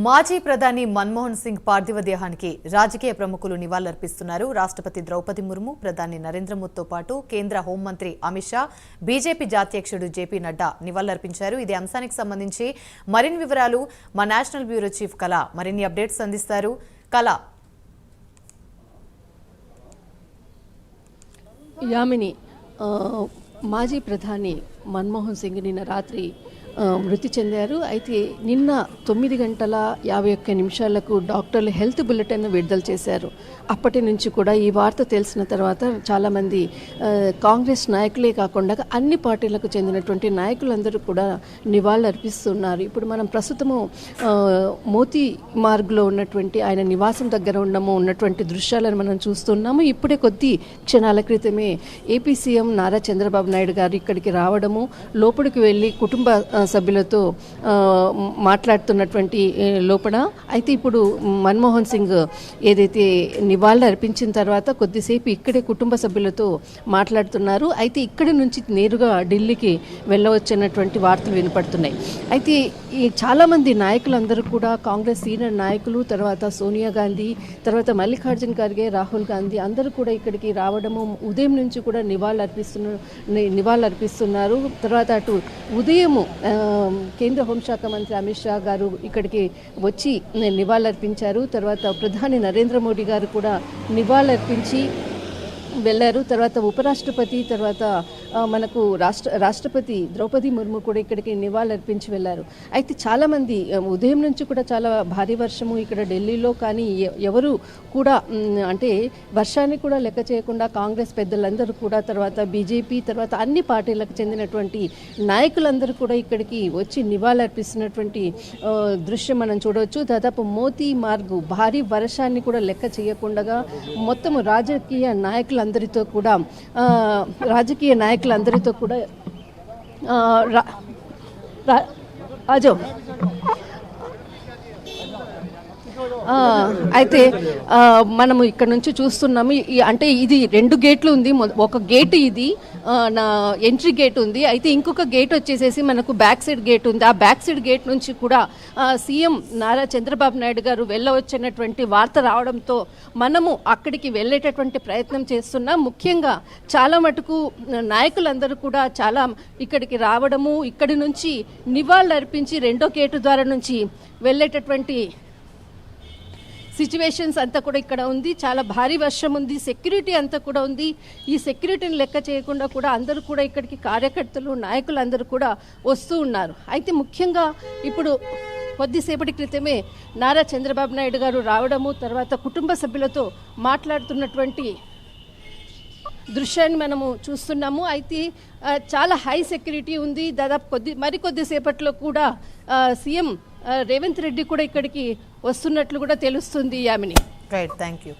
మాజీ ప్రధాని మన్మోహన్ సింగ్ పార్థివ దేహానికి రాజకీయ ప్రముఖులు నివాళులర్పిస్తున్నారు. రాష్ట్రపతి ద్రౌపది ముర్ము, ప్రధాని నరేంద్ర మోదీతో పాటు కేంద్ర హోంమంత్రి అమిత్ షా, బీజేపీ జాతీయాధ్యక్షుడు జేపీ నడ్డా నివాళులర్పించారు. ఇదే అంశానికి సంబంధించి మరిన్ని వివరాలు మా నేషనల్ బ్యూరో చీఫ్ కళ మరిన్ని అప్డేట్స్ అందిస్తారు. కళ. యామిని, మాజీ ప్రధాని మన్మోహన్ సింగ్ నిన్న రాత్రి మృతి చెందారు. అయితే నిన్న 9:51 డాక్టర్లు హెల్త్ బులెటిన్ విడుదల చేశారు. అప్పటి నుంచి కూడా ఈ వార్త తెలిసిన తర్వాత చాలామంది కాంగ్రెస్ నాయకులే కాకుండా అన్ని పార్టీలకు చెందినటువంటి నాయకులందరూ కూడా నివాళులు అర్పిస్తున్నారు. ఇప్పుడు మనం ప్రస్తుతము మోతీ మార్గ్లో ఉన్నటువంటి ఆయన నివాసం దగ్గర ఉన్నటువంటి దృశ్యాలను మనం చూస్తున్నాము. ఇప్పుడే కొద్ది క్షణాల క్రితమే ఏపీ సీఎం నారా చంద్రబాబు నాయుడు గారు ఇక్కడికి రావడము, లోపలికి వెళ్ళి కుటుంబ సభ్యులతో మాట్లాడుతున్నటువంటి లోపల అయితే ఇప్పుడు మన్మోహన్ సింగ్ ఏదైతే నివాళులు అర్పించిన తర్వాత కొద్దిసేపు ఇక్కడే కుటుంబ సభ్యులతో మాట్లాడుతున్నారు. అయితే ఇక్కడి నుంచి నేరుగా ఢిల్లీకి వెళ్ళవచ్చన్నటువంటి వార్తలు వినపడుతున్నాయి. అయితే ఈ చాలామంది నాయకులందరూ కూడా కాంగ్రెస్ సీనియర్ నాయకులు, తర్వాత సోనియా గాంధీ, తర్వాత మల్లికార్జున్ ఖర్గే, రాహుల్ గాంధీ అందరూ కూడా ఇక్కడికి రావడము, ఉదయం నుంచి కూడా నివాళులు అర్పిస్తున్నారు. తర్వాత అటు ఉదయము కేంద్ర హోంశాఖ మంత్రి అమిత్ షా గారు ఇక్కడికి వచ్చి నివాళులర్పించారు. తర్వాత ప్రధాని నరేంద్ర మోడీ గారు కూడా నివాళులర్పించి వెళ్ళారు. తర్వాత ఉపరాష్ట్రపతి, తర్వాత మనకు రాష్ట్రపతి ద్రౌపది ముర్ము కూడా ఇక్కడికి నివాళులర్పించి వెళ్ళారు. అయితే చాలామంది ఉదయం నుంచి కూడా చాలా భారీ వర్షము ఇక్కడ ఢిల్లీలో, కానీ ఎవరు కూడా అంటే వర్షాన్ని కూడా లెక్క చేయకుండా కాంగ్రెస్ పెద్దలందరూ కూడా, తర్వాత బీజేపీ, తర్వాత అన్ని పార్టీలకు చెందినటువంటి నాయకులందరూ కూడా ఇక్కడికి వచ్చి నివాళులర్పిస్తున్నటువంటి దృశ్యం మనం చూడవచ్చు. దాదాపు మోతీ మార్గ్ భారీ వర్షాన్ని కూడా లెక్క చేయకుండా మొత్తం రాజకీయ నాయకులందరితో కూడా ఆజో అయితే మనము ఇక్కడ నుంచి చూస్తున్నాము. అంటే ఇది 2 గేట్లు ఉంది. ఒక గేట్ ఇది నా ఎంట్రీ గేట్ ఉంది. అయితే ఇంకొక గేట్ వచ్చేసేసి మనకు బ్యాక్ సైడ్ గేట్ ఉంది. ఆ బ్యాక్ సైడ్ గేట్ నుంచి కూడా సీఎం నారా చంద్రబాబు నాయుడు గారు వెళ్ళవచ్చినటువంటి వార్త రావడంతో మనము అక్కడికి వెళ్ళేటటువంటి ప్రయత్నం చేస్తున్నాం. ముఖ్యంగా చాలా మటుకు నాయకులందరూ కూడా చాలా ఇక్కడికి రావడము, ఇక్కడి నుంచి నివాళులు అర్పించి 2వ గేటు ద్వారా నుంచి వెళ్ళేటటువంటి సిచ్యువేషన్స్ అంతా కూడా ఇక్కడ ఉంది. చాలా భారీ వర్షం ఉంది, సెక్యూరిటీ అంతా కూడా ఉంది. ఈ సెక్యూరిటీని లెక్క చేయకుండా కూడా అందరూ కూడా ఇక్కడికి కార్యకర్తలు, నాయకులు అందరూ కూడా వస్తూ ఉన్నారు. అయితే ముఖ్యంగా ఇప్పుడు కొద్దిసేపటి క్రితమే నారా చంద్రబాబు నాయుడు గారు రావడము, తర్వాత కుటుంబ సభ్యులతో మాట్లాడుతున్నటువంటి దృశ్యాన్ని మనము చూస్తున్నాము. అయితే చాలా హై సెక్యూరిటీ ఉంది. దాదాపు మరికొద్దిసేపట్లో కూడా సీఎం రేవంత్ రెడ్డి కూడా ఇక్కడికి వస్తున్నట్లు కూడా తెలుస్తుంది. యామిని. Right, thank you.